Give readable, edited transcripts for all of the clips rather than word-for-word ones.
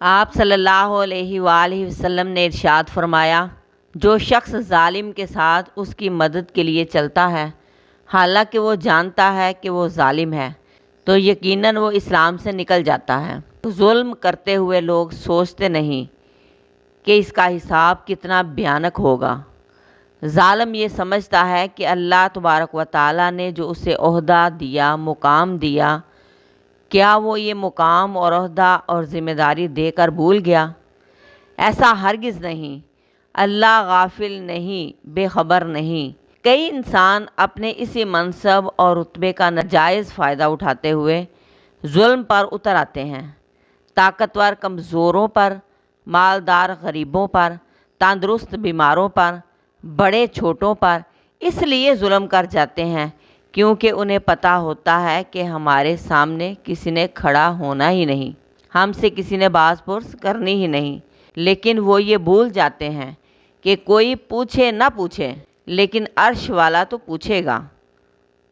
آپ صلی اللہ علیہ وآلہ وسلم نے ارشاد فرمایا، جو شخص ظالم کے ساتھ اس کی مدد کے لیے چلتا ہے حالانکہ وہ جانتا ہے کہ وہ ظالم ہے تو یقیناً وہ اسلام سے نکل جاتا ہے۔ ظلم کرتے ہوئے لوگ سوچتے نہیں کہ اس کا حساب کتنا بھیانک ہوگا۔ ظالم یہ سمجھتا ہے کہ اللہ تبارک و تعالیٰ نے جو اسے عہدہ دیا، مقام دیا، کیا وہ یہ مقام اور عہدہ اور ذمہ داری دے کر بھول گیا؟ ایسا ہرگز نہیں۔ اللہ غافل نہیں، بے خبر نہیں۔ کئی انسان اپنے اسی منصب اور رتبے کا ناجائز فائدہ اٹھاتے ہوئے ظلم پر اتر آتے ہیں۔ طاقتور کمزوروں پر، مالدار غریبوں پر، تندرست بیماروں پر، بڑے چھوٹوں پر اس لیے ظلم کر جاتے ہیں کیونکہ انہیں پتہ ہوتا ہے کہ ہمارے سامنے کسی نے کھڑا ہونا ہی نہیں، ہم سے کسی نے باز پرس کرنی ہی نہیں۔ لیکن وہ یہ بھول جاتے ہیں کہ کوئی پوچھے نہ پوچھے لیکن عرش والا تو پوچھے گا،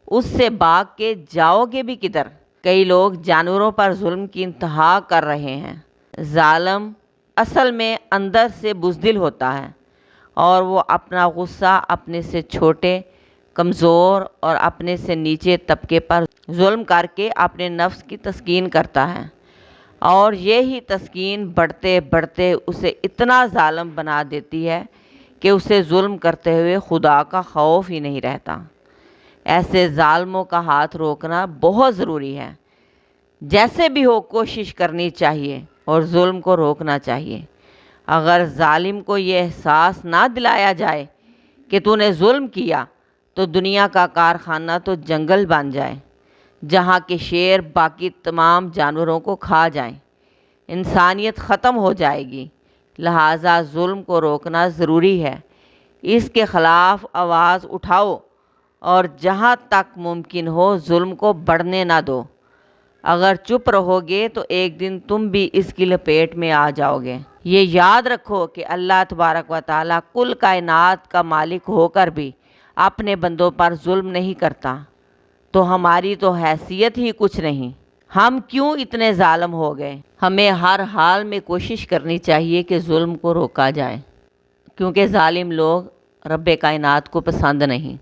اس سے بھاگ کے جاؤ گے بھی کدھر؟ کئی لوگ جانوروں پر ظلم کی انتہا کر رہے ہیں۔ ظالم اصل میں اندر سے بزدل ہوتا ہے اور وہ اپنا غصہ اپنے سے چھوٹے، کمزور اور اپنے سے نیچے طبقے پر ظلم کر کے اپنے نفس کی تسکین کرتا ہے، اور یہی تسکین بڑھتے بڑھتے اسے اتنا ظالم بنا دیتی ہے کہ اسے ظلم کرتے ہوئے خدا کا خوف ہی نہیں رہتا۔ ایسے ظالموں کا ہاتھ روکنا بہت ضروری ہے۔ جیسے بھی ہو کوشش کرنی چاہیے اور ظلم کو روکنا چاہیے۔ اگر ظالم کو یہ احساس نہ دلایا جائے کہ تو نے ظلم کیا تو دنیا کا کارخانہ تو جنگل بن جائے جہاں کے شیر باقی تمام جانوروں کو کھا جائیں، انسانیت ختم ہو جائے گی۔ لہٰذا ظلم کو روکنا ضروری ہے۔ اس کے خلاف آواز اٹھاؤ اور جہاں تک ممکن ہو ظلم کو بڑھنے نہ دو۔ اگر چپ رہو گے تو ایک دن تم بھی اس کی لپیٹ میں آ جاؤ گے۔ یہ یاد رکھو کہ اللہ تبارک و تعالیٰ کل کائنات کا مالک ہو کر بھی اپنے بندوں پر ظلم نہیں کرتا، تو ہماری تو حیثیت ہی کچھ نہیں، ہم کیوں اتنے ظالم ہو گئے؟ ہمیں ہر حال میں کوشش کرنی چاہیے کہ ظلم کو روکا جائے، کیونکہ ظالم لوگ رب کائنات کو پسند نہیں۔